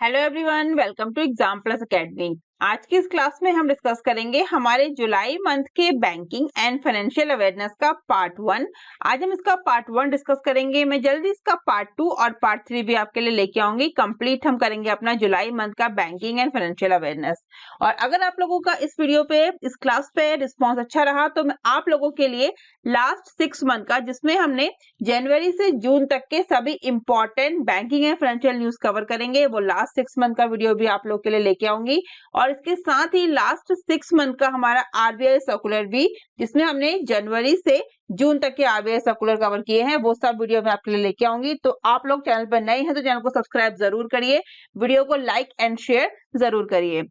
Hello everyone, welcome to exam plus academy. आज की इस क्लास में हम डिस्कस करेंगे हमारे जुलाई मंथ के बैंकिंग एंड फाइनेंशियल अवेयरनेस का पार्ट 1। आज हम इसका पार्ट 1 डिस्कस करेंगे। मैं जल्दी इसका पार्ट 2 और पार्ट 3 भी आपके लिए लेके आऊंगी। कंप्लीट हम करेंगे अपना जुलाई मंथ का बैंकिंग एंड फाइनेंशियल अवेयरनेस। और अगर आप लोगों का इस वीडियो पे, इस क्लास पे रिस्पॉन्स अच्छा रहा तो मैं आप लोगों के लिए लास्ट 6 मंथ का, जिसमें हमने जनवरी से जून तक के सभी important banking and financial news cover करेंगे, वो लास्ट 6 मंथ का वीडियो भी आप लोग के लिए लेके आऊंगी। और इसके साथ ही लास्ट 6 मंथ का हमारा आरबीआई सर्कुलर भी, जिसमें हमने जनवरी से जून तक के आरबीआई सर्कुलर कवर किए हैं, वो सब वीडियो मैं आपके लिए लेके आऊंगी। तो आप लोग चैनल पर नए हैं तो चैनल को सब्सक्राइब जरूर करिए, वीडियो को लाइक एंड शेयर जरूर करिए।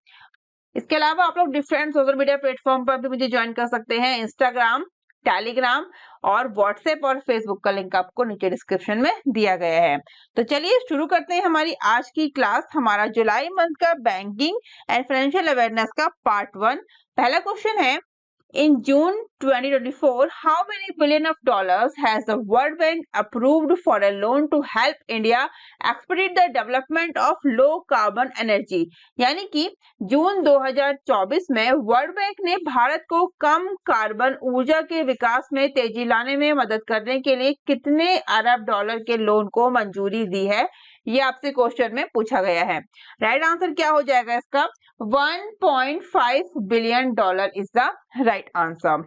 इसके अलावा आप लोग डिफरेंट सोशल मीडिया प्लेटफॉर्म पर भी मुझे ज्वाइन कर सकते हैं। इंस्टाग्राम, टेलीग्राम और व्हाट्सएप और फेसबुक का लिंक आपको नीचे डिस्क्रिप्शन में दिया गया है। तो चलिए शुरू करते हैं हमारी आज की क्लास। हमारा जुलाई मंथ का बैंकिंग एंड फाइनेंशियल अवेयरनेस का पार्ट 1। पहला क्वेश्चन है, in June 2024, how many billion of dollars has the World Bank approved for a loan to help India expedite the development of low carbon energy? यानी कि जून 2024 में world bank ने भारत को कम carbon ऊर्जा के विकास में तेजी लाने में मदद करने के लिए कितने अरब डॉलर के लोन को मंजूरी दी है, ये आपसे क्वेश्चन में पूछा गया है। राइट आंसर क्या हो जाएगा इसका? 1.5 billion dollar is the right answer.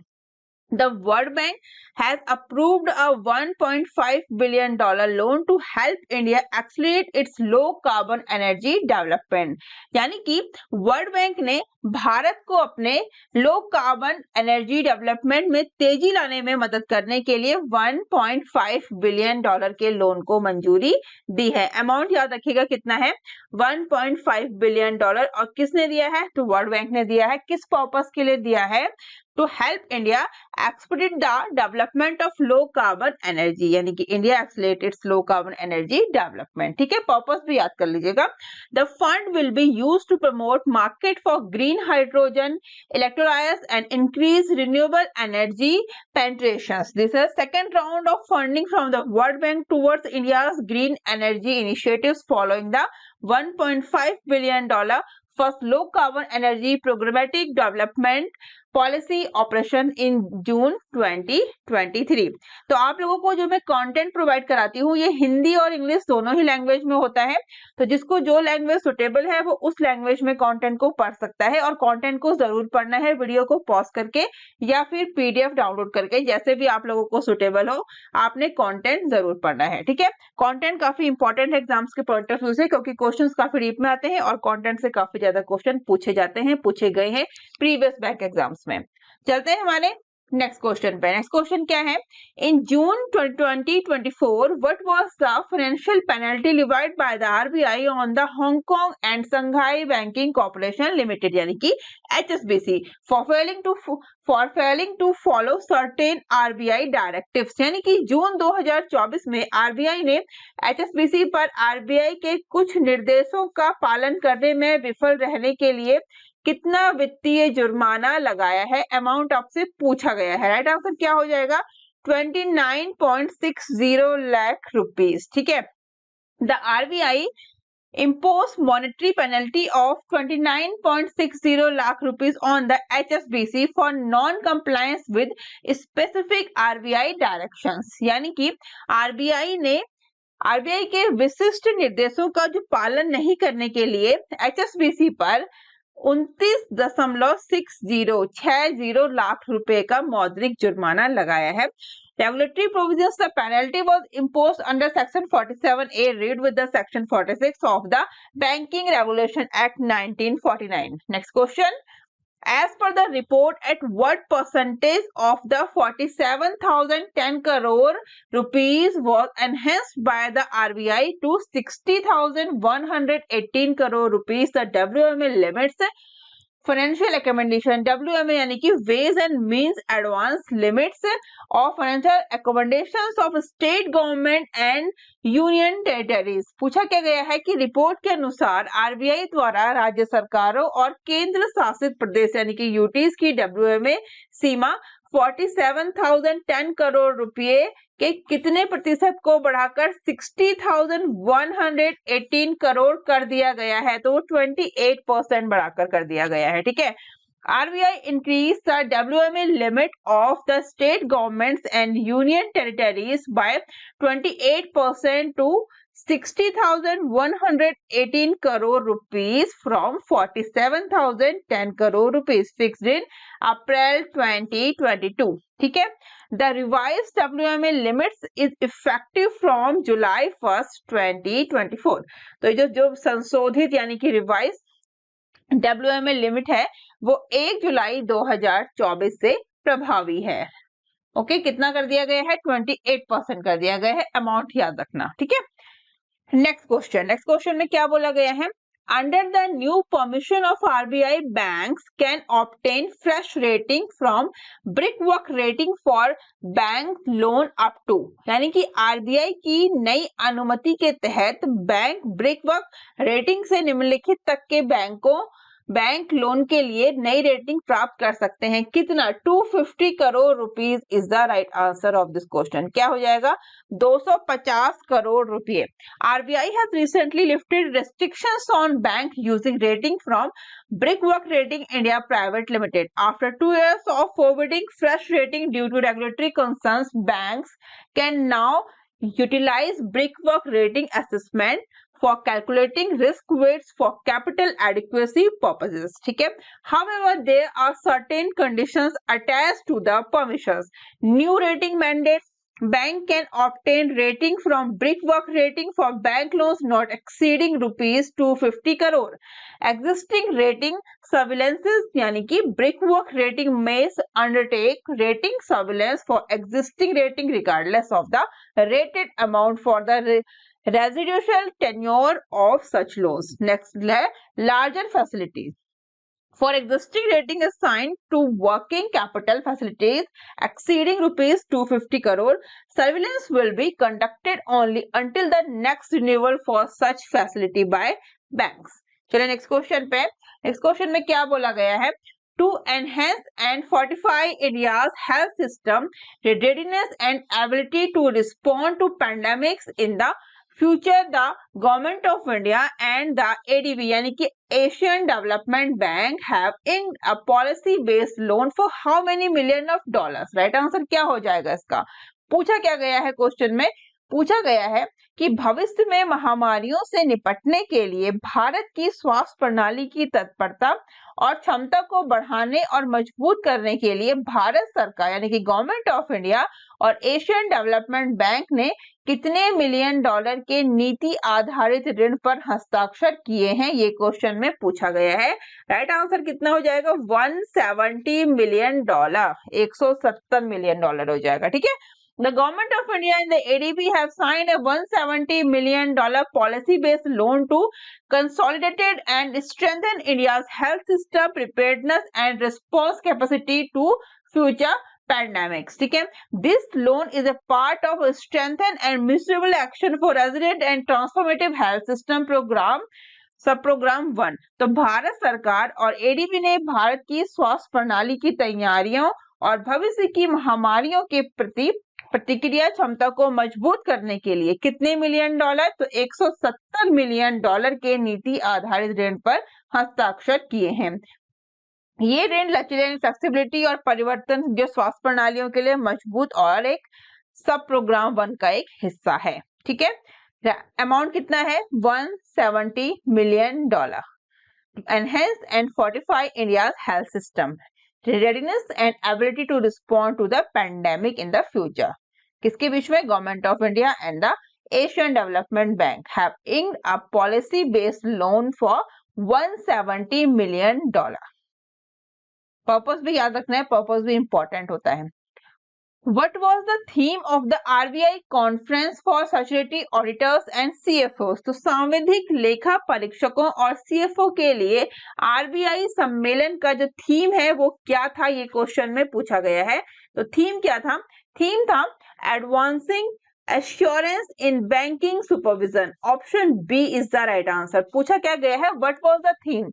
The World Bank has approved a 1.5 billion dollar loan to help India accelerate its low carbon energy development. यानी कि वर्ल्ड बैंक ने भारत को अपने लो कार्बन एनर्जी डेवलपमेंट में तेजी लाने में मदद करने के लिए 1.5 बिलियन डॉलर के लोन को मंजूरी दी है। अमाउंट याद रखिएगा कितना है, 1.5 बिलियन डॉलर। और किसने दिया है? तो वर्ल्ड बैंक ने दिया है। किस पर्पस के लिए दिया है? To help India expedite the development of low carbon energy, यानी कि India accelerate its low carbon energy development. ठीक है, पर्पस भी याद कर लीजिएगा। The fund will be use to promote market for green hydrogen, electrolysis and increase renewable energy penetrations. This is second round of funding from the World Bank towards India's green energy initiatives following the 1.5 billion dollar first low carbon energy programmatic development policy operation in June 2023। तो आप लोगों को जो मैं content provide कराती हूँ, ये हिंदी और इंग्लिश दोनों ही लैंग्वेज में होता है। तो जिसको जो लैंग्वेज सुटेबल है वो उस लैंग्वेज में कंटेंट को पढ़ सकता है, और कंटेंट को जरूर पढ़ना है वीडियो को पॉज करके या फिर पीडीएफ डाउनलोड करके, जैसे भी आप लोगों को सुटेबल हो आपने कंटेंट जरूर पढ़ना है। ठीक है, कंटेंट काफी इंपॉर्टेंट है एग्जाम्स के पॉइंट ऑफ व्यू से, क्योंकि क्वेश्चंस काफी डीप में आते हैं और कंटेंट से काफी ज्यादा क्वेश्चन पूछे जाते हैं, पूछे गए हैं प्रीवियस बैंक एग्जाम्स में। चलते हैं हमारे नेक्स्ट क्वेश्चन पे। नेक्स्ट क्वेश्चन क्या है? In June 2024 what was the financial penalty levied by the RBI on the Hong Kong and Shanghai banking corporation limited, यानी कि HSBC, for failing to follow certain RBI directives. यानी कि जून 2024 में आरबीआई ने HSBC पर आरबीआई के कुछ निर्देशों का पालन करने में विफल रहने के लिए कितना वित्तीय जुर्माना लगाया है, अमाउंट आपसे पूछा गया है। राइट आंसर क्या हो जाएगा? 29.60 लाख रुपीस। ठीक है, the RBI imposed monetary penalty of 29.60 lakh rupees on the HSBC for non-compliance with specific RBI directions। यानी कि आरबीआई के विशिष्ट निर्देशों का जो पालन नहीं करने के लिए एचएसबीसी पर 29.60 लाख रुपए का मौद्रिक जुर्माना लगाया है। Regulatory provisions, the penalty was imposed under Section 47A, read with the Section 46 of the Banking Regulation Act 1949. Next question. As per the report, at what percentage of the 47,010 crore rupees was enhanced by the RBI to 60,118 crore rupees the WMA limits financial accommodation, WMA यानी कि ways and means advance limits of financial accommodations of state government and union territories. पूछा क्या गया है कि report के अनुसार RBI द्वारा राज्य सरकारों और केंद्र शासित प्रदेश यानी कि यूटीज की WMA सीमा 47,010 करोड़ रुपए कि कितने प्रतिशत को बढ़ाकर 60,118 करोड़ कर दिया गया है, तो 28% बढ़ाकर कर दिया गया है। ठीक है, RBI increased the WMA limit of the state governments and union territories by 28% to 60,118 crore rupees from 47,010 crore rupees fixed in April 2022. ठीक है, the revised WMA limits is effective from July 1st 2024. तो जो संशोधित यानी कि revise WMA limit है वो 1 जुलाई 2024 से प्रभावी है। ओके, कितना कर दिया गया है? 28% कर दिया गया है। अमाउंट याद रखना। ठीक है, नेक्स्ट क्वेश्चन में क्या बोला गया है? Under the new permission of RBI, banks can obtain fresh rating from brickwork rating for bank loan up to, यानी कि RBI की नई अनुमति के तहत बैंक ब्रिकवर्क रेटिंग से निम्नलिखित तक के बैंक लोन के लिए नई रेटिंग प्राप्त कर सकते हैं। कितना? 250 crore rupees is the right answer of this question. क्या हो जाएगा? 250 करोड़ रुपए। RBI has recently lifted restrictions on bank using rating from Brickwork Rating India Private Limited. After 2 years of forbidding fresh rating due to regulatory concerns, banks can now utilize Brickwork Rating assessment for calculating risk weights for capital adequacy purposes. ठीक है, however there are certain conditions attached to the permissions. New rating mandates bank can obtain rating from Brickwork Rating for bank loans not exceeding rupees 250 crore. Existing rating surveillances यानी कि Brickwork Rating may undertake rating surveillance for existing rating regardless of the rated amount for the residual tenure of such loans. Next है larger facilities. For existing rating assigned to working capital facilities exceeding rupees 250 crore, surveillance will be conducted only until the next renewal for such facility by banks. चलिए next question पे। Next question में क्या बोला गया है? To enhance and fortify India's health system, readiness and ability to respond to pandemics in the future, the Government of India and the ADB यानी कि Asian Development Bank have inked a policy-based loan for how many million of dollars? Right answer क्या हो जाएगा इसका? पूछा क्या गया है क्वेश्चन में? पूछा गया है कि भविष्य में महामारियों से निपटने के लिए भारत की स्वास्थ्य प्रणाली की तत्परता और क्षमता को बढ़ाने और मजबूत करने के लिए भारत सरकार यानी कि गवर्नमेंट ऑफ इंडिया और एशियन डेवलपमेंट बैंक ने कितने मिलियन डॉलर के नीति आधारित ऋण पर हस्ताक्षर किए हैं? ये क्वेश्चन में पूछा गया है। राइट आंसर कितना हो जाएगा? 170 मिलियन डॉलर, 170 मिलियन डॉलर हो जाएगा। ठीक है, The Government of India and the ADB have signed a $170 million policy-based loan to consolidate and strengthen India's health system preparedness and response capacity to future pandemics. ठीक है, this loan is a part of a strengthen and measurable action for resilient and transformative health system program. सब programme 1। तो भारत सरकार और ADB ने भारत की स्वास्थ्य प्रणाली की तैयारियों और भविष्य की महामारियों के प्रति प्रतिक्रिया क्षमता को मजबूत करने के लिए कितने मिलियन डॉलर? तो 170 मिलियन डॉलर के नीति आधारित ऋण पर हस्ताक्षर किए हैं। ये ऋण लचीले फ्लेक्सिबिलिटी और परिवर्तन जो स्वास्थ्य प्रणालियों के लिए मजबूत और एक सब प्रोग्राम 1 का एक हिस्सा है। ठीक है, अमाउंट कितना है? 170 million dollar. Enhance and fortify India's health system, readiness and ability to respond to the pandemic in the future. किसके बीच में? Government of India and the Asian development bank have inked a policy based loan for 170 million dollar. Purpose भी याद रखना है, purpose भी important होता है। What was the theme of the RBI conference for statutory auditors and CFOs? तो सांविधिक लेखा परीक्षकों और CFO के लिए RBI सम्मेलन का जो थीम है वो क्या था? ये क्वेश्चन में पूछा गया है। तो थीम क्या था? थीम था advancing assurance in banking supervision, option B is the right answer. पूछा क्या गया है, what was the theme,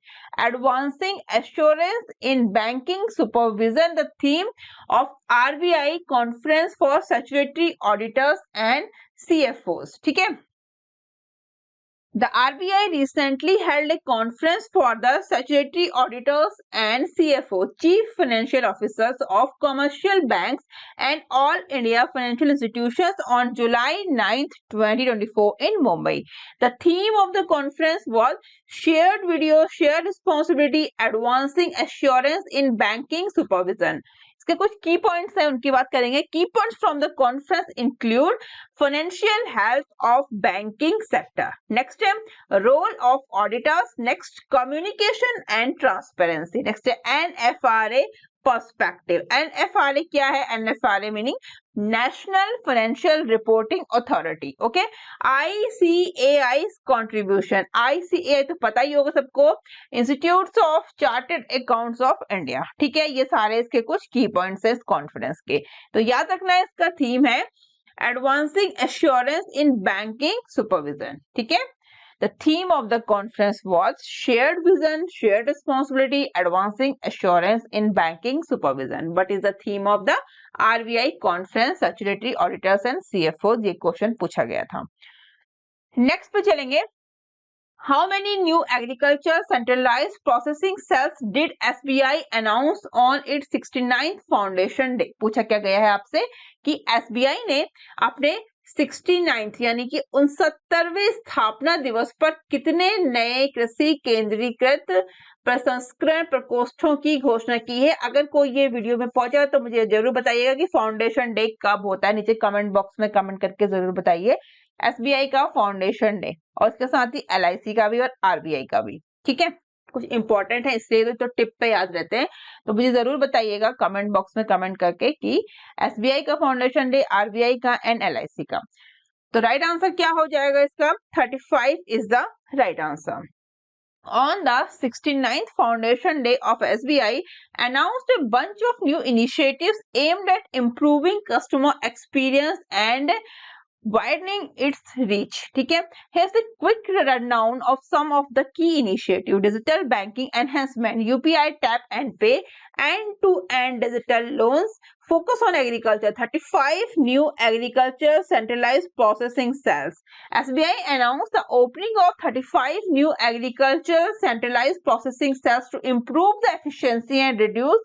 advancing assurance in banking supervision, the theme of RBI conference for statutory auditors and CFOs. ठीक है, the RBI recently held a conference for the statutory auditors and CFO, Chief Financial Officers of commercial banks and all India financial institutions on July 9th, 2024 in Mumbai. The theme of the conference was shared video, shared responsibility, advancing assurance in banking supervision. इसके कुछ की points हैं, उनकी बात करेंगे। की points from the conference include financial health of banking sector, next role of auditors, next communication and transparency, next NFRA perspective। NFRA क्या है, NFRA meaning National Financial Reporting Authority, okay। ICAI's contribution, ICAI तो पता ही होगा सबको, Institutes of Chartered Accounts of India, ठीक है। ये सारे इसके कुछ की पॉइंट्स है इस कॉन्फ्रेंस के, तो याद रखना है इसका थीम है Advancing Assurance in Banking Supervision, ठीक है। The theme of the conference was shared vision, shared responsibility, advancing assurance in banking supervision. What is the theme of the RBI conference, statutory auditors and CFOs? ये question पूछा गया था। Next पे चलेंगे, how many new agriculture centralized processing cells did SBI announce on its 69th foundation day? पूछा क्या गया है आपसे कि SBI ने अपने 69th यानी कि 69वें स्थापना दिवस पर कितने नए कृषि केंद्रीकृत प्रसंस्करण प्रकोष्ठों की घोषणा की है। अगर कोई ये वीडियो में पहुंचा तो मुझे जरूर बताइएगा कि फाउंडेशन डे कब होता है, नीचे कमेंट बॉक्स में कमेंट करके जरूर बताइए। एसबीआई का फाउंडेशन डे और इसके साथ ही एलआईसी का भी और आरबीआई का भी, ठीक है। कुछ इंपॉर्टेंट है इसलिए तो टिप पे याद रहते हैं, तो मुझे जरूर बताइएगा कमेंट बॉक्स में कमेंट करके कि एसबीआई का फाउंडेशन डे, आरबीआई का एंड एलआईसी का। तो राइट आंसर क्या हो जाएगा इसका, 35 is the right answer. On the 69th foundation day of SBI announced a bunch of new initiatives aimed at improving customer experience and widening its reach, ठीक है। Here's a quick rundown of some of the key initiatives: digital banking enhancement, UPI tap and pay, end-to-end digital loans, focus on agriculture, 35 new agriculture centralized processing cells. SBI announced the opening of 35 new agriculture centralized processing cells to improve the efficiency and reduce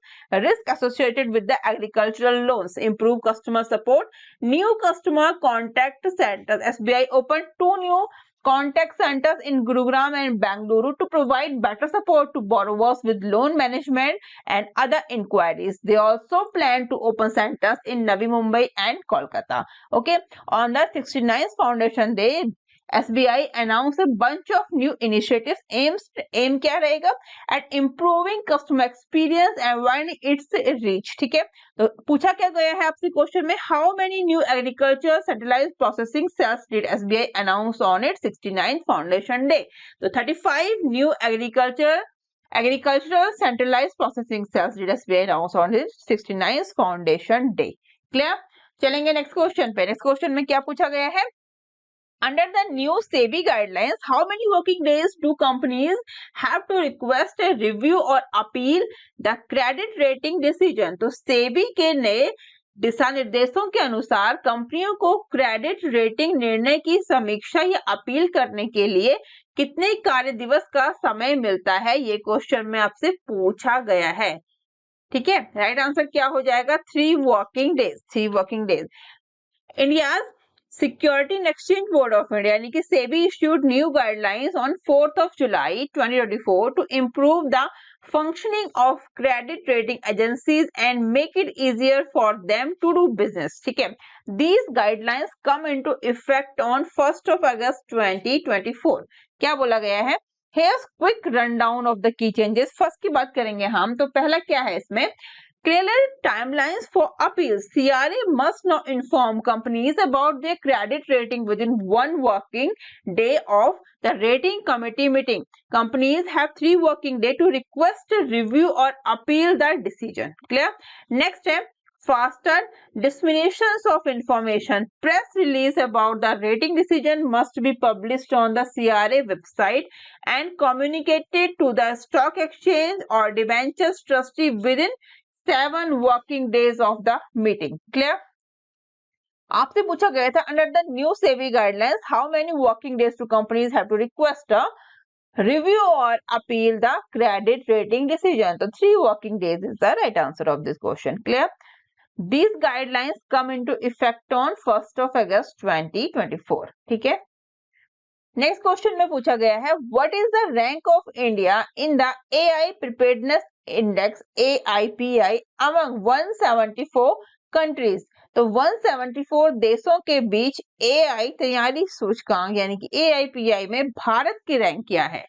risk associated with the agricultural loans, improve customer support, new customer contact centers. SBI opened 2 new contact centers in Gurugram and Bangalore to provide better support to borrowers with loan management and other inquiries. They also plan to open centers in Navi Mumbai and Kolkata. Okay, on the 69th foundation day, SBI announced a bunch of new initiatives. Aim क्या रहेगा, at improving customer experience and widening its reach, ठीक है। तो पूछा क्या गया है आपसे क्वेश्चन में, how many new agriculture centralized processing cells did SBI announce on its 69th foundation day? तो 35 new agricultural centralized processing cells did SBI announce on its 69th foundation day. Clear. चलेंगे नेक्स्ट क्वेश्चन पे। Next question में क्या पूछा गया है, under the new SEBI guidelines, how many working days do companies have to request a review or appeal the credit rating decision? तो SEBI के नए दिशा निर्देशों के अनुसार कंपनियों को क्रेडिट रेटिंग निर्णय की समीक्षा या अपील करने के लिए कितने कार्य दिवस का समय मिलता है, ये क्वेश्चन में आपसे पूछा गया है, ठीक है। राइट आंसर क्या हो जाएगा, 3 working days, 3 working days. India Security and Exchange Board of India यानी कि SEBI issued new guidelines on 4th of July 2024 to improve the functioning of credit rating agencies and make it easier for them to do business, ठीक है। These guidelines come into effect on 1st of August 2024। क्या बोला गया है, Here's quick rundown of the key changes। First की बात करेंगे हम, तो पहला क्या है इसमें, clear timelines for appeals. CRA must now inform companies about their credit rating within 1 working day of the rating committee meeting. Companies have 3 working days to request a review or appeal the decision. Clear? Next है faster disseminations of information. Press release about the rating decision must be published on the CRA website and communicated to the stock exchange or debentures trustee within 7 working days of the meeting. Clear? आपसे पूछा गया था under the new SEBI guidelines how many working days do companies have to request a review or appeal the credit rating decision. So 3 working days is the right answer of this question. Clear? These guidelines come into effect on 1st of August 2024. ठीक है? Next question में पूछा गया है what is the rank of India in the AI preparedness index AIPI among 174 countries. तो 174 देशों के बीच AI तैयारी सूचकांक यानी कि AIPI में भारत की रैंक क्या है?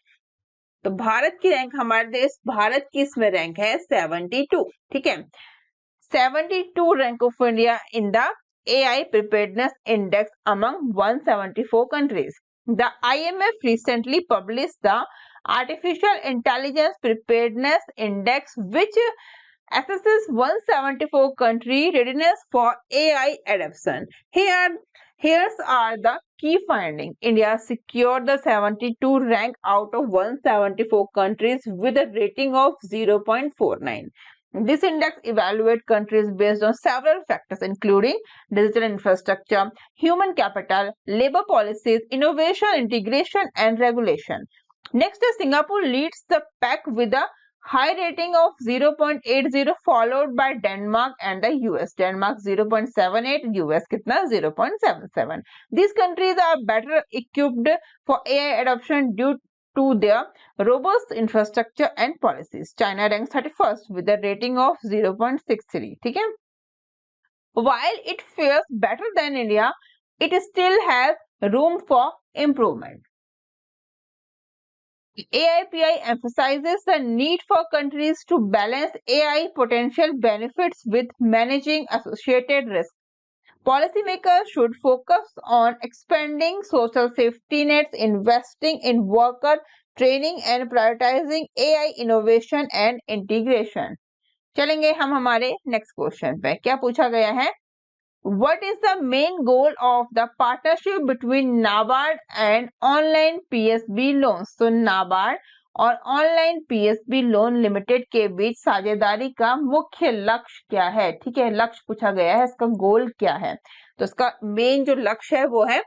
तो भारत की रैंक हमारे देश भारत की इसमें रैंक है 72. ठीक है, 72 rank of India in the AI preparedness index among 174 countries. The IMF recently published the Artificial Intelligence Preparedness Index, which assesses 174 country readiness for AI adoption. Here's are the key findings. India secured the 72 rank out of 174 countries with a rating of 0.49. This index evaluates countries based on several factors including digital infrastructure, human capital, labor policies, innovation, integration and regulation. Next is Singapore leads the pack with a high rating of 0.80 followed by Denmark and the US. Denmark 0.78, US कितना 0.77. These countries are better equipped for AI adoption due to their robust infrastructure and policies. China ranks 31st with a rating of 0.63. ठीक है? While it fares better than India, it still has room for improvement. AIPI emphasizes the need for countries to balance AI potential benefits with managing associated risks. Policymakers should focus on expanding social safety nets, investing in worker training and prioritizing AI innovation and integration. चलेंगे हम हमारे next question पे. क्या पूछा गया है? What is the main goal of the partnership between NABARD and online PSB loans? तो NABARD और ऑनलाइन PSB लोन लिमिटेड के बीच साझेदारी का मुख्य लक्ष्य क्या है? ठीक है, लक्ष्य पूछा गया है, इसका गोल क्या है? तो इसका मेन जो लक्ष्य है वो है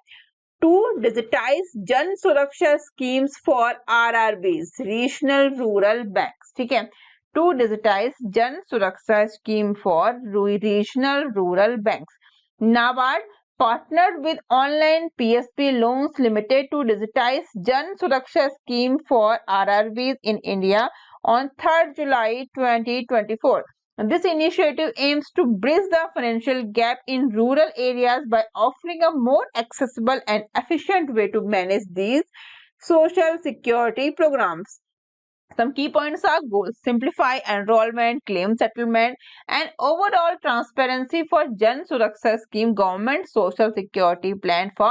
टू डिजिटाइज जन सुरक्षा schemes for RRBs, regional rural banks. ठीक है, टू डिजिटाइज जन सुरक्षा scheme for regional rural banks. NABARD partnered with Online PSB Loans Limited to digitize Jan Suraksha scheme for RRBs in India on 3rd July 2024. This initiative aims to bridge the financial gap in rural areas by offering a more accessible and efficient way to manage these social security programs. Some key points are goals: simplify enrollment, claim settlement, and overall transparency for Jan Suraksha scheme government social security plan for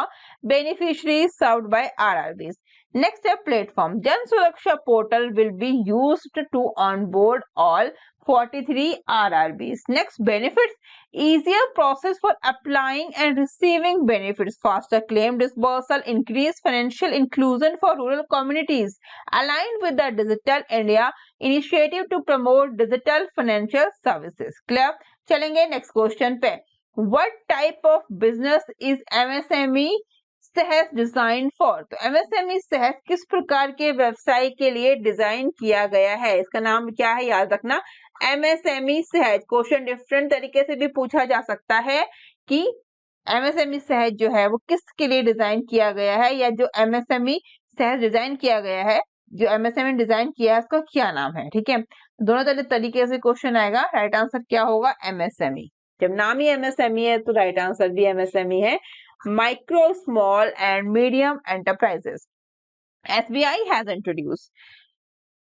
beneficiaries served by RRBs. Next step platform. Jan Suraksha portal will be used to onboard all 43 RRBs. Next, benefits. Easier process for applying and receiving benefits. Faster claim disbursal. Increased financial inclusion for rural communities. Aligned with the Digital India initiative to promote digital financial services. Clear? चलेंगे next question पे. What type of business is MSME सहज design for? तो MSME सहज किस प्रकार के व्यवसाय के लिए डिजाइन किया गया है? इसका नाम क्या है, याद रखना, MSME सहज. क्वेश्चन डिफरेंट तरीके से भी पूछा जा सकता है कि MSME सहज जो है वो किसके लिए डिजाइन किया गया है, या जो MSME सहज डिजाइन किया गया है, जो MSME डिजाइन किया है उसका क्या नाम है. ठीक है, दोनों तरीके से क्वेश्चन आएगा. राइट आंसर क्या होगा? MSME. जब नाम ही MSME है तो राइट आंसर भी MSME है. Micro, small and medium enterprises. SBI has introduced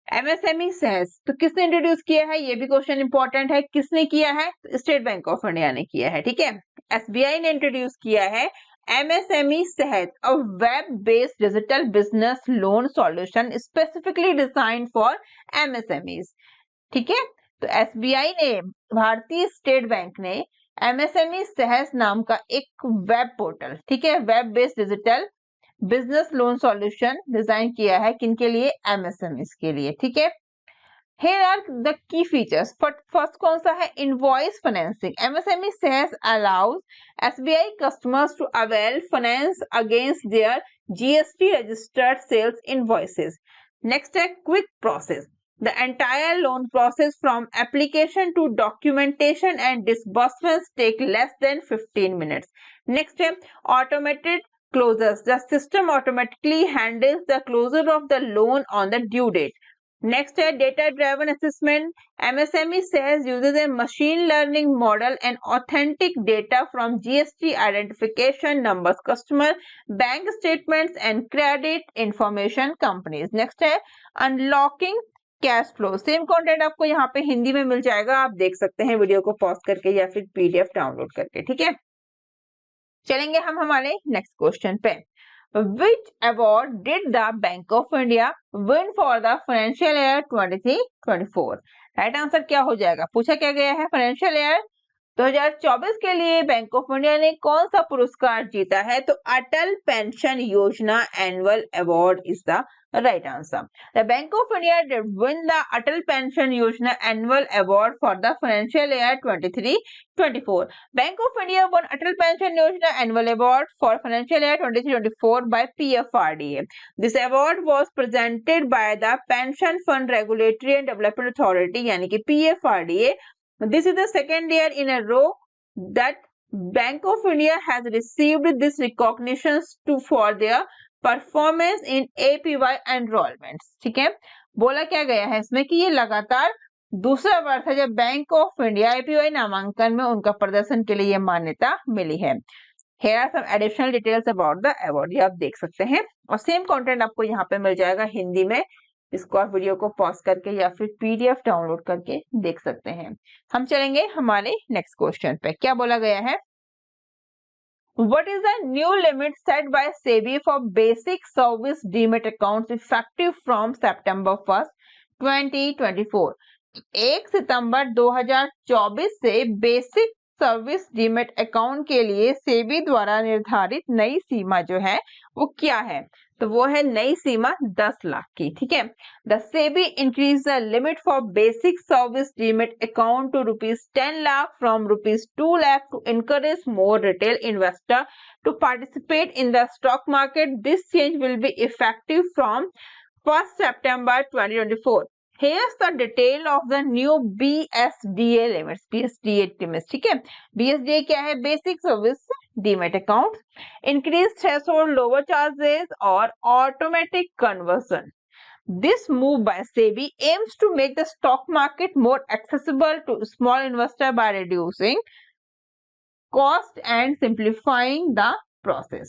MSME सहज. तो किसने इंट्रोड्यूस किया है, ये भी क्वेश्चन इंपॉर्टेंट है. किसने किया है? स्टेट बैंक ऑफ इंडिया ने किया है. ठीक है, SBI ने इंट्रोड्यूस किया है MSME सहज, a web-based digital business loan solution specifically designed for MSMEs. ठीक है, तो एसबीआई ने, भारतीय स्टेट बैंक ने एमएसएमई सहज नाम का एक वेब पोर्टल, ठीक है, web based digital business loan solution design किया है। किनके लिए? एमएसएमई के लिए, ठीक है। Here are the key features. First कौन सा है? Invoice financing. MSME says allows SBI customers to avail finance against their GST registered sales invoices. Next है quick process. The entire loan process from application to documentation and disbursements take less than 15 minutes. Next है automated closures. The system automatically handles the closure of the loan on the due date. Next है data driven assessment. MSME says uses a machine learning model and authentic data from GST identification numbers, customer bank statements and credit information companies. Next है unlocking cash flow. Same content आपको यहाँ पे हिंदी में मिल जाएगा, आप देख सकते हैं वीडियो को पॉज करके या फिर पीडीएफ डाउनलोड करके, ठीक है। चलेंगे हम हमारे नेक्स्ट क्वेश्चन पे. Which award did the Bank of India win for the financial year 23-24? Right answer क्या हो जाएगा? पूछा क्या गया है, फाइनेंशियल ईयर 2024 के लिए बैंक ऑफ इंडिया ने कौन सा पुरस्कार जीता है? तो अटल पेंशन योजना annual award is the right answer. The Bank of India did win the Atal Pension Yojana Annual Award for the financial year 23-24. Bank of India won Atal Pension Yojana Annual Award for financial year 23-24 by PFRDA. This award was presented by the Pension Fund Regulatory and Development Authority, यानी कि PFRDA. This is the second year in a row that Bank of India has received this recognition for their performance in APY enrolments, ठीक है। बोला क्या गया है इसमें कि ये लगातार दूसरा बार था जब बैंक ऑफ इंडिया एपीवाई नामांकन में उनका प्रदर्शन के लिए ये मान्यता मिली है। Here are some additional details about the award. ये आप देख सकते हैं और सेम कंटेंट आपको यहाँ पे मिल जाएगा हिंदी में। इसको आप वीडियो को पॉज करके या फिर पीडीएफ डाउनलोड करके देख सकते हैं। हम चलेंगे हमारे नेक्स्ट क्वेश्चन पे। क्या बोला गया है? What is the new limit set by SEBI for basic service demat accounts effective from September 1st, 2024? 1 सितंबर 2024 से बेसिक सर्विस डीमेट अकाउंट के लिए सेबी द्वारा निर्धारित नई सीमा जो है वो क्या है? तो वो है नई सीमा 10 लाख की, ठीक है। The SEBI increase the limit for basic service demat account to ₹10 lakh from ₹2 lakh to encourage more retail investor to participate in the stock market. This change will be effective from 1st September 2024. Here's the detail of the new BSDA limits. BSDA limits, ठीक है। BSDA क्या है? Basic service demat account, increase threshold, lower charges और automatic conversion. This move by SEBI aims to make the stock market more accessible to small investor by reducing cost and simplifying the process.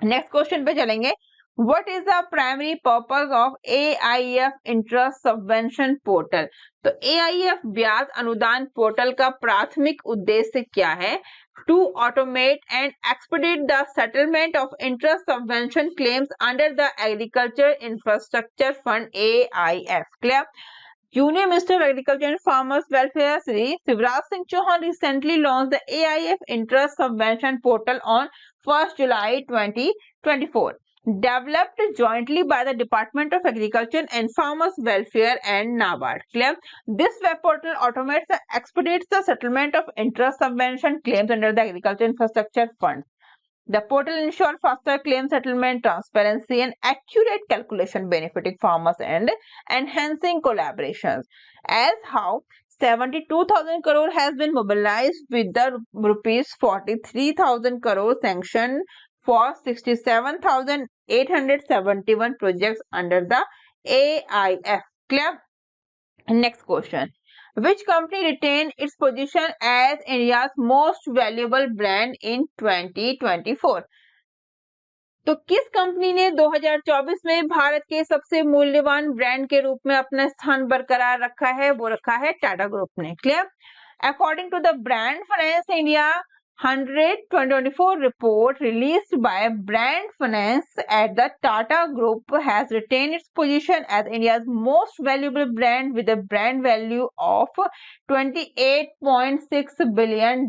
Next question पे चलेंगे. What is the primary purpose of AIF Interest Subvention Portal? तो AIF ब्याज अनुदान portal का प्राथमिक उद्देश्य क्या है? To automate and expedite the settlement of interest subvention claims under the Agriculture Infrastructure Fund AIF. Clear? Union Minister of Agriculture and Farmers Welfare Shri Shivraj Singh Chauhan recently launched the AIF Interest Subvention Portal on 1st July 2024. Developed jointly by the Department of Agriculture and Farmers Welfare and NABARD. Clear? This web portal automates and expedites the settlement of interest subvention claims under the Agriculture Infrastructure Fund. The portal ensures faster claim settlement, transparency, and accurate calculation benefiting farmers and enhancing collaborations. As how 72,000 crore has been mobilized with the ₹43,000 crore sanction for 67,871 projects under the AIF. Clear? Next question. Which company retained its position as India's most valuable brand in 2024? तो किस company ने 2024 में भारत के सबसे मूल्यवान brand के रूप में अपना स्थान बरकरार रखा है? वो रखा है टाटा ग्रुप ने. Clear? According to the Brand Finance India, 2024 report released by Brand Finance at the Tata Group has retained its position as India's most valuable brand with a brand value of $28.6 billion.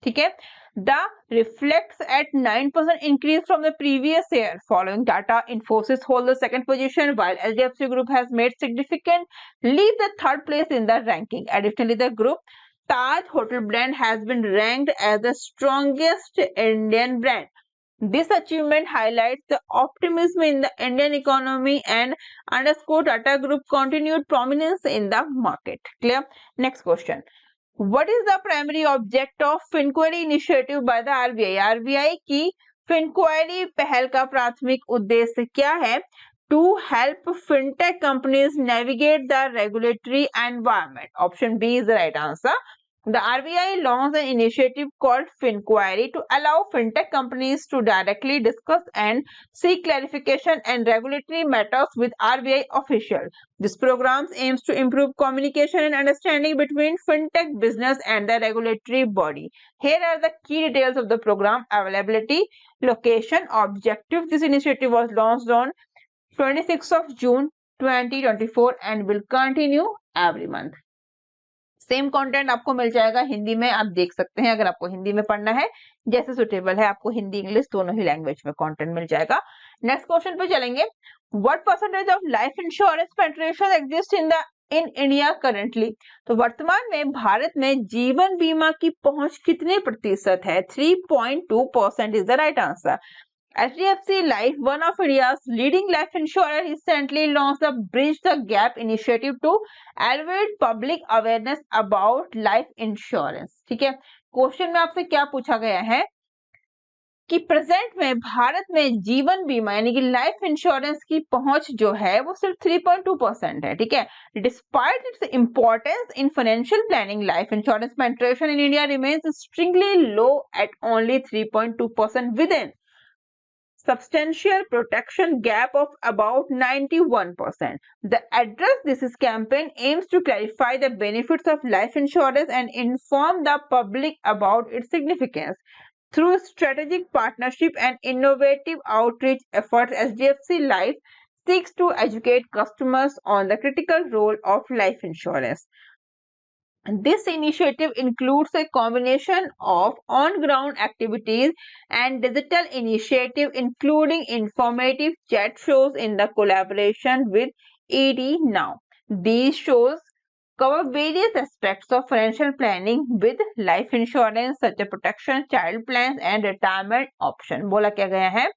ठीक है, the reflects at 9% increase from the previous year. Following Tata, Infosys hold the second position, while HDFC Group has made significant leap the third place in the ranking. Additionally, the group Taj Hotel brand has been ranked as the strongest Indian brand. This achievement highlights the optimism in the Indian economy and underscores Tata Group continued prominence in the market. Clear? Next question. What is the primary object of Finquery initiative by the RBI? RBI की Finquery पहल का प्राथमिक उद्देश्य क्या है? To help fintech companies navigate the regulatory environment. Option B is the right answer. The RBI launched an initiative called Finquery to allow fintech companies to directly discuss and seek clarification and regulatory matters with RBI officials. This program aims to improve communication and understanding between fintech business and the regulatory body. Here are the key details of the program: availability, location, objective. This initiative was launched on 26th of June 2024 and will continue every month. Same content आपको मिल जाएगा हिंदी में, आप देख सकते हैं अगर आपको हिंदी में पढ़ना है, जैसे सुटेबल है आपको हिंदी इंग्लिश दोनों ही लैंग्वेज में कंटेंट मिल जाएगा। नेक्स्ट क्वेश्चन पे चलेंगे। What percentage of life insurance penetration exist in India currently? तो वर्तमान में भारत में जीवन बीमा की पहुंच कितने प्रतिशत है? 3.2% is the right answer. HDFC Life, one of India's leading life insurer, recently launched the Bridge the Gap initiative to elevate public awareness about life insurance. ठीक है, क्वेश्चन में आपसे क्या पूछा गया है कि प्रेजेंट में भारत में जीवन बीमा यानी कि लाइफ इंश्योरेंस की पहुंच जो है वो सिर्फ 3.2% है। ठीक है, despite its importance in financial planning, life insurance penetration in India remains strikingly low at only 3.2% within substantial protection gap of about 91%. The Address This campaign aims to clarify the benefits of life insurance and inform the public about its significance. Through strategic partnership and innovative outreach efforts, HDFC Life seeks to educate customers on the critical role of life insurance. This initiative includes a combination of on-ground activities and digital initiative, including informative chat shows in the collaboration with ED Now. These shows cover various aspects of financial planning with life insurance such as protection, child plans and retirement option. बोला क्या गया है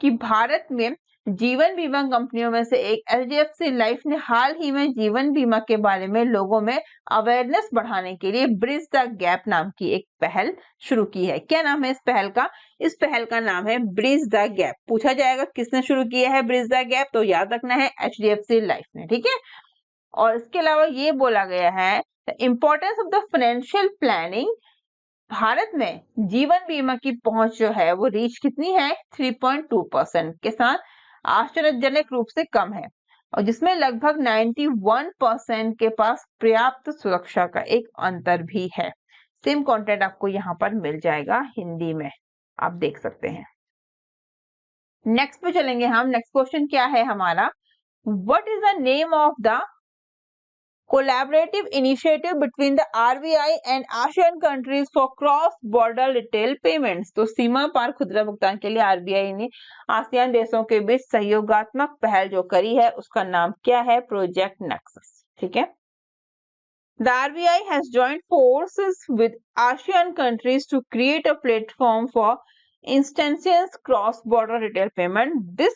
कि भारत में जीवन बीमा कंपनियों में से एक HDFC लाइफ ने हाल ही में जीवन बीमा के बारे में लोगों में अवेयरनेस बढ़ाने के लिए ब्रिज द गैप नाम की एक पहल शुरू की है। क्या नाम है इस पहल का? इस पहल का नाम है ब्रिज द गैप। पूछा जाएगा किसने शुरू किया है ब्रिज द गैप, तो याद रखना है HDFC लाइफ ने। ठीक है, और इसके अलावा ये बोला गया है importance of the financial planning. Bharat में जीवन बीमा की पहुंच जो है वो रीच कितनी है? 3.2% के साथ आश्चर्यजनक रूप से कम है, और जिसमें लगभग 91% के पास पर्याप्त सुरक्षा का एक अंतर भी है। सेम कंटेंट आपको यहाँ पर मिल जाएगा हिंदी में, आप देख सकते हैं। नेक्स्ट पे चलेंगे हम। नेक्स्ट क्वेश्चन क्या है हमारा? What is the name of the collaborative initiative between the RBI and ASEAN countries for cross-border retail payments? तो सीमा पार खुदरा भुगतान के लिए RBI ने आसियान देशों के बीच सहयोगात्मक पहल जो करी है उसका नाम क्या है? Project nexus. ठीक है, The RBI has joined forces with ASEAN countries to create a platform for instantaneous cross-border retail payment. This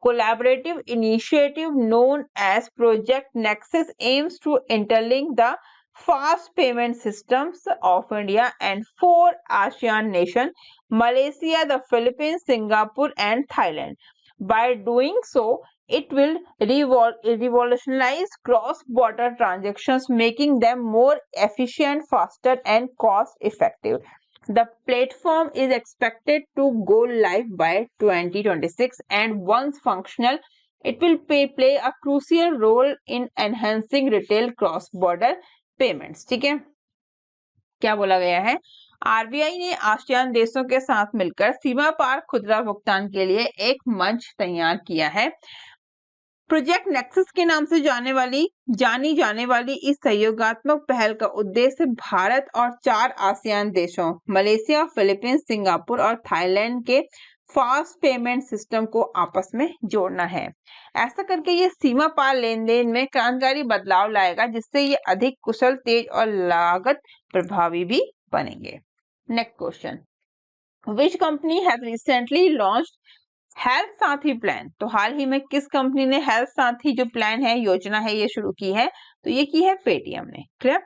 collaborative initiative known as Project Nexus aims to interlink the fast payment systems of India and 4 ASEAN nations: Malaysia, the Philippines, Singapore and Thailand. By doing so, it will revolutionize cross-border transactions, making them more efficient, faster and cost-effective. The platform is expected to go live by 2026 and once functional, it will play a crucial role in enhancing retail cross-border payments. ठीक है, क्या बोला गया है? RBI ने ASEAN देशों के साथ मिलकर सीमा पार खुदरा भुगतान के लिए एक मंच तैयार किया है। प्रोजेक्ट नेक्सस के नाम से जानी जाने वाली इस सहयोगात्मक पहल का उद्देश्य भारत और 4 आसियान देशों मलेशिया, फिलीपींस, सिंगापुर और थाईलैंड के फास्ट पेमेंट सिस्टम को आपस में जोड़ना है। ऐसा करके ये सीमा पार लेन देन में क्रांतिकारी बदलाव लाएगा, जिससे ये अधिक कुशल, तेज और लागत प्रभावी भी बनेंगे। Next question, which company has recently launched health साथी प्लान? तो हाल ही में किस कंपनी ने हेल्थ साथी जो प्लान है, योजना है, ये शुरू की है? तो ये की है पेटीएम ने। Clear?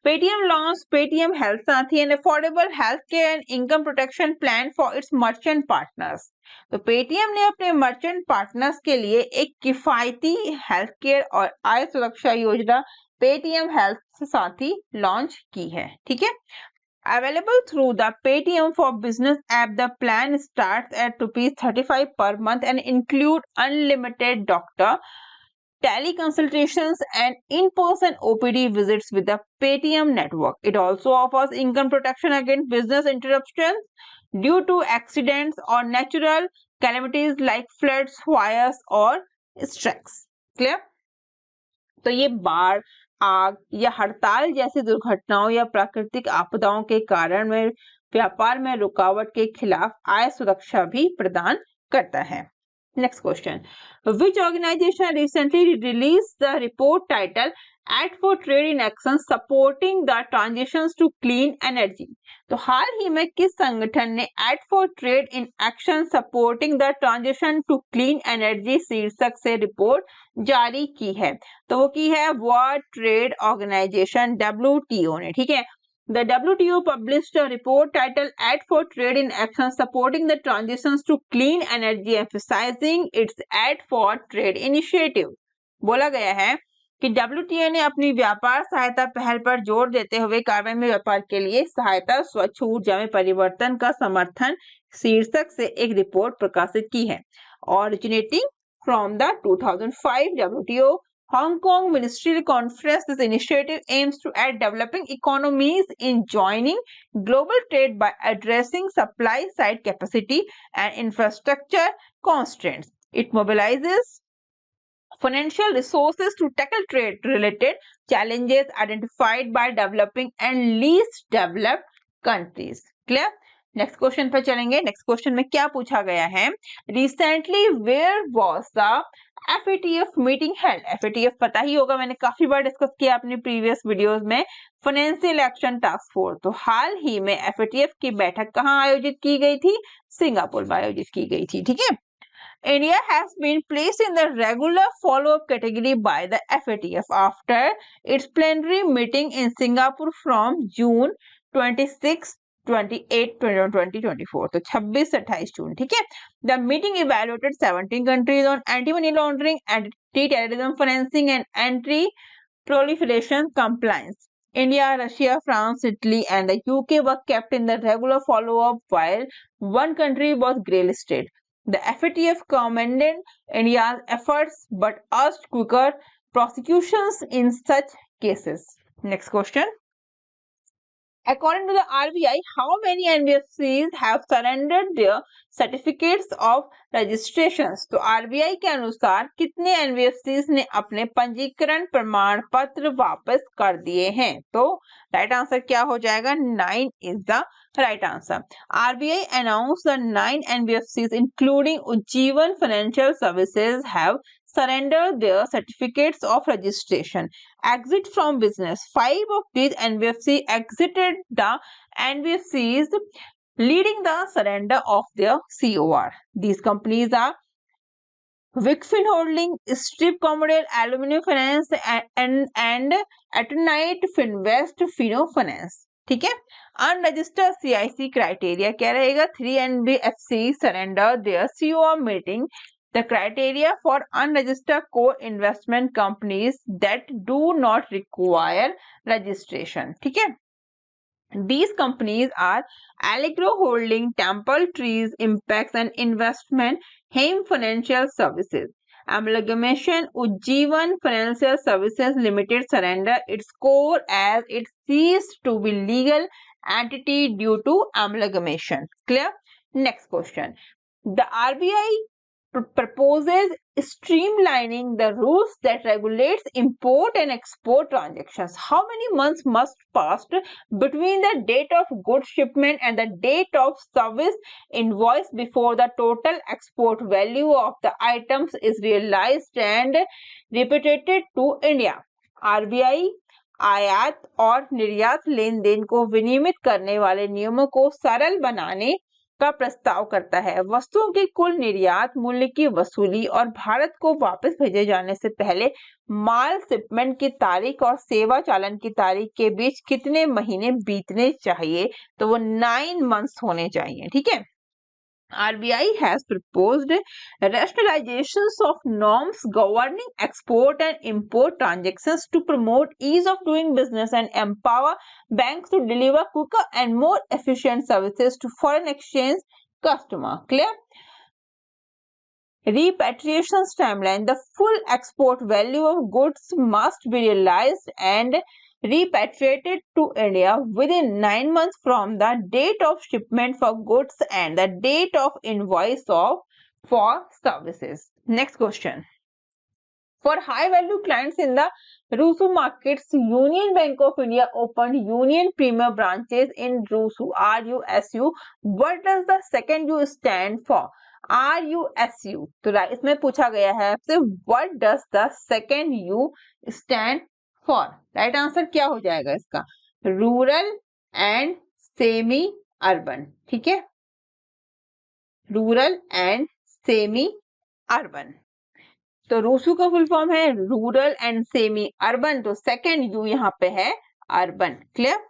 Paytm launch Paytm health Saathi an affordable health care and income protection plan for its merchant partners. तो पेटीएम ने अपने मर्चेंट पार्टनर्स के लिए एक किफायती हेल्थ केयर और आय सुरक्षा योजना पेटीएम हेल्थ साथी लॉन्च की है। ठीक है, available through the Paytm for Business app. The plan starts at ₹35 per month and include unlimited doctor teleconsultations and in-person OPD visits with the Paytm network. It also offers income protection against business interruptions due to accidents or natural calamities like floods, fires or strikes. Clear? तो ये बाढ़, आग या हड़ताल जैसी दुर्घटनाओं या प्राकृतिक आपदाओं के कारण में व्यापार में रुकावट के खिलाफ आय सुरक्षा भी प्रदान करता है। Next question, which organisation recently release the report title Act for Trade in Action Supporting the Transitions to Clean Energy? तो हाल ही में किस संगठन ने Act for Trade in Action Supporting the Transition to Clean Energy शीर्षक से report जारी की है? तो वो की है वर्ल्ड ट्रेड ऑर्गेनाइजेशन WTO ने। ठीक है, The WTO published a report titled Act for Trade in Action Supporting the Transitions to Clean Energy, emphasizing its Act for Trade initiative. बोला गया है कि WTO ने अपनी व्यापार सहायता पहल पर जोर देते हुए कार्बन में व्यापार के लिए सहायता, स्वच्छ ऊर्जा में परिवर्तन का समर्थन शीर्षक से एक रिपोर्ट प्रकाशित की है। Originating from the 2005 WTO Hong Kong Ministerial Conference, this initiative aims to aid developing economies in joining global trade by addressing supply side capacity and infrastructure constraints. It mobilizes financial resources to tackle trade related challenges identified by developing and least developed countries. Clear? Next question पर चलेंगे। Next question में क्या पूछा गया है? Recently where was the FATF meeting held? FATF पता ही होगा, मैंने काफी बार डिस्कस किया अपनी प्रीवियस वीडियोस में, फाइनेंशियल एक्शन टास्क फोर्स। तो हाल ही में FATF की बैठक कहाँ आयोजित की गई थी? सिंगापुर में आयोजित की गई थी। ठीक है, India has been placed in the regular follow-up category by the FATF after its plenary meeting in Singapore from June 26, 28, 2024. तो 26 से 28 जून। ठीक है, The meeting evaluated 17 countries on anti-money laundering, anti-terrorism financing and anti-proliferation compliance. India, Russia, France, Italy, and the UK were kept in the regular follow-up while one country was grey-listed. The FATF commended India's efforts but urged quicker prosecutions in such cases. Next question. According to the RBI, how many NBFCs have surrendered their certificates of registrations? तो RBI के अनुसार कितने NBFCs ने अपने पंजीकरण प्रमाण पत्र वापस कर दिए हैं? तो राइट आंसर क्या हो जाएगा? 9 is the right answer. RBI announced that 9 NBFCs, including Ujjivan Financial Services, have surrendered their certificates of registration. Exit from business. 5 of these NBFCs exited the NBFCs, leading the surrender of their COR. These companies are Wickfield Holding, Strip Commodore, Aluminium Finance and Atonite Finvest Fino Finance. ठीक है, unregistered CIC criteria क्या रहेगा? 3 NBFC surrender their COR meeting the criteria for unregistered core investment companies that do not require registration. ठीक है, these companies are Allegro Holding, Temple Trees, Impex and Investment, Haim Financial Services. Amalgamation Ujjivan Financial Services Limited surrender its core as it ceased to be legal entity due to amalgamation. Clear? Next question. The RBI proposes streamlining the rules that regulates import and export transactions. How many months must pass between the date of goods shipment and the date of service invoice before the total export value of the items is realized and repatriated to India? RBI आयात और निर्यात लेन then को विनियमित करने वाले नियमों को सरल बनाने का प्रस्ताव करता है। वस्तुओं के कुल निर्यात मूल्य की वसूली और भारत को वापस भेजे जाने से पहले माल शिपमेंट की तारीख और सेवा चालन की तारीख के बीच कितने महीने बीतने चाहिए? तो वो 9 मंथ्स होने चाहिए। ठीक है। RBI has proposed rationalizations of norms governing export and import transactions to promote ease of doing business and empower banks to deliver quicker and more efficient services to foreign exchange customers. Clear? Repatriation timeline. The full export value of goods must be realized and repatriated to India within 9 months from the date of shipment for goods and the date of invoice for services. Next question. For high-value clients in the RUSU markets, Union Bank of India opened Union Premier branches in RUSU, RUSU. What does the second U stand for? RUSU. तो इसमें पूछा गया है आपसे what does the second U stand for? Right answer क्या हो जाएगा इसका? Rural and semi urban. ठीक है, रूरल एंड सेमी अर्बन। तो रूसू का फुल फॉर्म है रूरल एंड सेमी अर्बन, तो सेकेंड यू यहाँ पे है urban. Clear?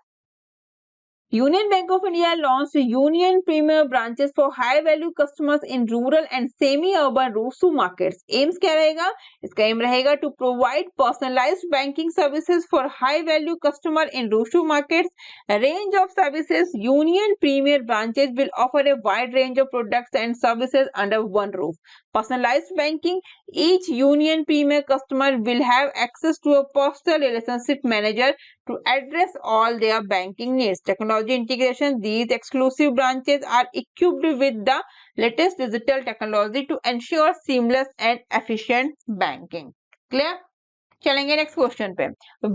Union Bank of India launched Union Premier branches for high-value customers in rural and semi-urban RUSU markets. Aims क्या रहेगा? इसका aim रहेगा to provide personalized banking services for high-value customer in RUSU markets. A range of services. Union Premier branches will offer a wide range of products and services under one roof. Personalized banking. Each Union Premier customer will have access to a personal relationship manager to address all their banking needs. Technology integration. These exclusive branches are equipped with the latest digital technology to ensure seamless and efficient banking. Clear? चलेंगे next question पे।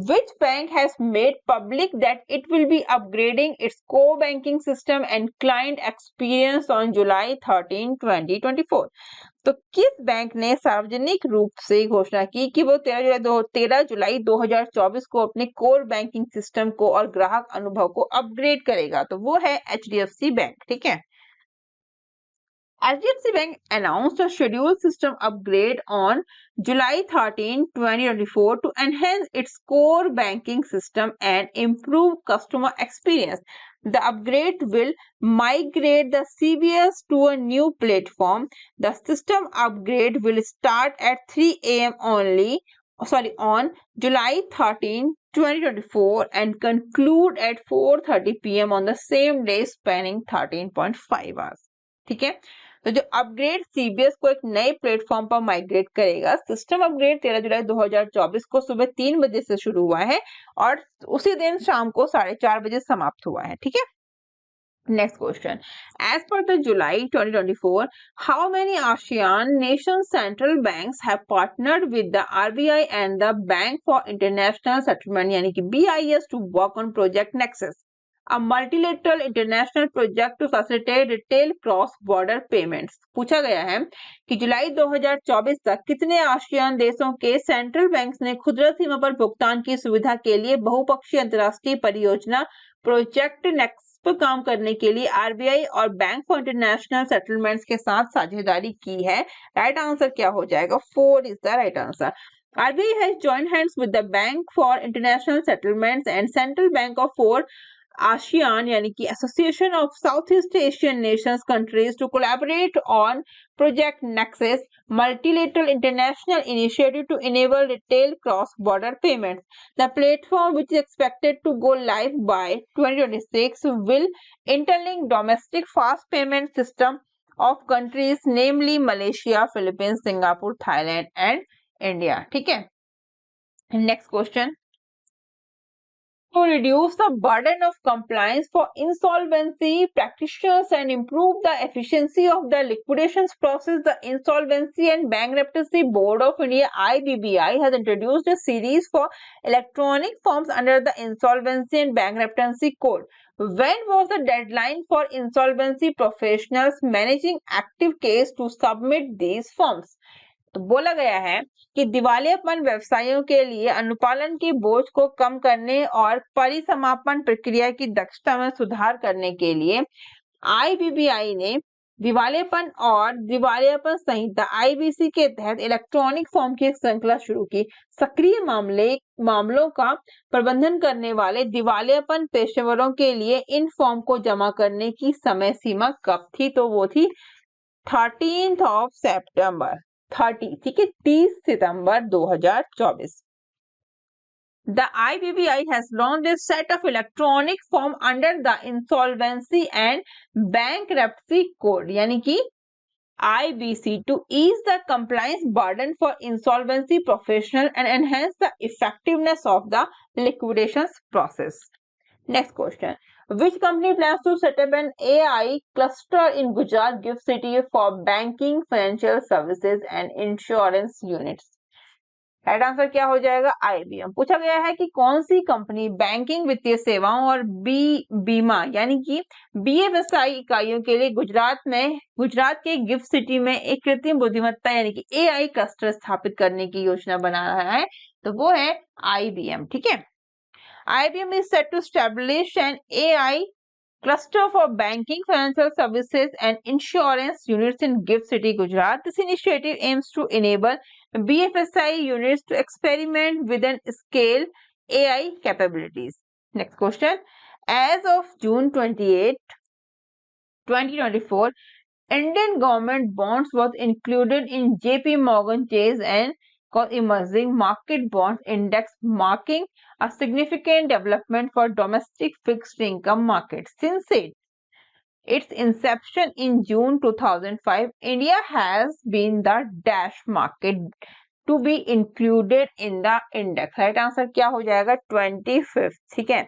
Which bank has made public that it will be upgrading its core banking system and client experience on July 13, 2024? तो किस bank ने सार्वजनिक रूप से घोषणा की कि वो 13 जुलाई 2024 को अपने कोर बैंकिंग सिस्टम को और ग्राहक अनुभव को अपग्रेड करेगा? तो वो है HDFC बैंक। ठीक है, HDFC Bank announced a scheduled system upgrade on July 13, 2024 to enhance its core banking system and improve customer experience. The upgrade will migrate the CBS to a new platform. The system upgrade will start at 3 a.m. on July 13, 2024 and conclude at 4:30 p.m. on the same day, spanning 13.5 hours. ठीक है, तो जो upgrade CBS को एक नए platform पर migrate करेगा। System upgrade 13 जुलाई 2024 को सुबह 3 बजे से शुरू हुआ है और उसी दिन शाम को 4:30 बजे समाप्त हुआ है। ठीक है, next question. As per the July 2024, how many ASEAN nation central banks have partnered with the RBI and the bank for international settlement यानी कि BIS to work on project Nexus, a multilateral international project to facilitate retail cross border payments? पूछा गया है कि जुलाई 2024 तक कितने ASEAN देशों के सेंट्रल बैंक्स ने खुदरा सीमा पर भुगतान की सुविधा के लिए बहुपक्षीय अंतर्राष्ट्रीय परियोजना प्रोजेक्ट नेक्सस पर काम करने के लिए आरबीआई और बैंक फॉर इंटरनेशनल सेटलमेंट्स के साथ साझेदारी की है? राइट आंसर क्या हो जाएगा? 4 is the right answer. RBI has joined hands with the Bank for International Settlements and Central Bank of 4 ASEAN यानी कि Association of Southeast Asian Nations countries to collaborate on Project Nexus, multilateral international initiative to enable retail cross-border payments. The platform, which is expected to go live by 2026, will interlink domestic fast payment system of countries namely Malaysia, Philippines, Singapore, Thailand and India. ठीक है, next question. To reduce the burden of compliance for insolvency practitioners and improve the efficiency of the liquidations process, the Insolvency and Bankruptcy Board of India (IBBI) has introduced a series for electronic forms under the Insolvency and Bankruptcy Code. When was the deadline for insolvency professionals managing active case to submit these forms? तो बोला गया है कि दिवालियापन व्यवसायों के लिए अनुपालन की बोझ को कम करने और परिसमापन प्रक्रिया की दक्षता में सुधार करने के लिए आईबीबीआई ने दिवालियापन और दिवालियापन संहिता आईबीसी के तहत इलेक्ट्रॉनिक फॉर्म की एक श्रृंखला शुरू की। सक्रिय मामलों का प्रबंधन करने वाले दिवालियापन पेशेवरों के लिए इन फॉर्म को जमा करने की समय सीमा कब थी? तो वो थी 13 सितंबर 30 सितंबर 2024। The IBBI has launched a set of electronic form under the Insolvency and Bankruptcy Code यानी कि IBC to ease the compliance burden for insolvency professional and enhance the effectiveness of the liquidations process. Next question. Which company plans to set up an AI cluster in Gujarat GIFT City for banking, financial services and insurance units? Right answer क्या हो जाएगा? IBM। पूछा गया है कि कौन सी company banking, वित्तीय सेवाओं और बीमा यानी कि BFSI इकाइयों के लिए गुजरात के गिफ्ट सिटी में एक कृत्रिम बुद्धिमत्ता यानी कि AI क्लस्टर स्थापित करने की योजना बना रहा है, तो वो है IBM। ठीक है, IBM is set to establish an AI cluster for banking, financial services and insurance units in GIFT City, Gujarat. This initiative aims to enable BFSI units to experiment with and scale AI capabilities. Next question. As of June 28, 2024, Indian government bonds was included in JP Morgan Chase and Emerging Market Bonds Index, marking a significant development for domestic fixed income markets. Since its inception in June 2005, India has been the dash market to be included in the index. Right answer क्या हो जाएगा? 25। ठीक है,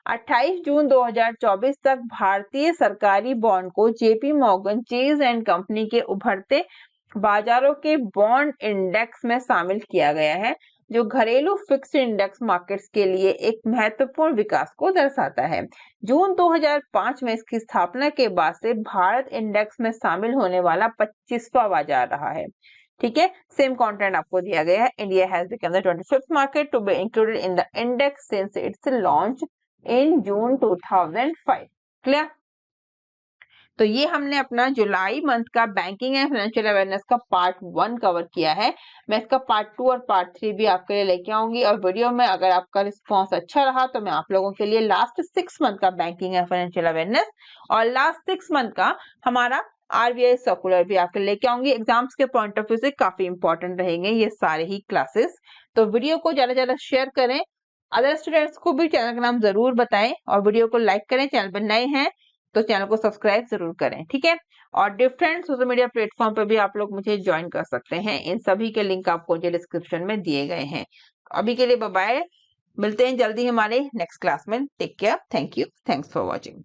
28 जून 2024 तक भारतीय सरकारी bond को JP Morgan chase and company के उभरते बाजारों के बॉन्ड इंडेक्स में शामिल किया गया है, जो घरेलू फिक्स्ड इंडेक्स मार्केट्स के लिए एक महत्वपूर्ण विकास को दर्शाता है। जून 2005 में इसकी स्थापना के बाद से भारत इंडेक्स में शामिल होने वाला 25वां बाजार रहा है। ठीक है, सेम कंटेंट आपको दिया गया है। India has become the 25th market to be included in the index since its launch in June 2005। Clear? तो ये हमने अपना जुलाई मंथ का बैंकिंग एंड फाइनेंशियल अवेयरनेस का पार्ट 1 कवर किया है। मैं इसका पार्ट 2 और पार्ट 3 भी आपके लिए लेके आऊंगी, और वीडियो में अगर आपका रिस्पॉन्स अच्छा रहा तो मैं आप लोगों के लिए लास्ट 6 मंथ का बैंकिंग एंड फाइनेंशियल अवेयरनेस और लास्ट 6 मंथ का हमारा RBI सर्कुलर भी आपके लेके आऊंगी। एग्जाम्स के पॉइंट ऑफ व्यू से काफी इंपॉर्टेंट रहेंगे ये सारे ही क्लासेस। तो वीडियो को ज्यादा ज्यादा शेयर करें, अदर स्टूडेंट्स को भी चैनल का नाम जरूर बताएं, और वीडियो को लाइक करें। चैनल पर नए हैं तो चैनल को सब्सक्राइब जरूर करें। ठीक है, और डिफरेंट सोशल मीडिया प्लेटफॉर्म पर भी आप लोग मुझे ज्वाइन कर सकते हैं। इन सभी के लिंक आपको डिस्क्रिप्शन में दिए गए हैं। अभी के लिए बाय बाय, मिलते हैं जल्दी हमारे नेक्स्ट क्लास में। Take care, thank you, thanks for watching.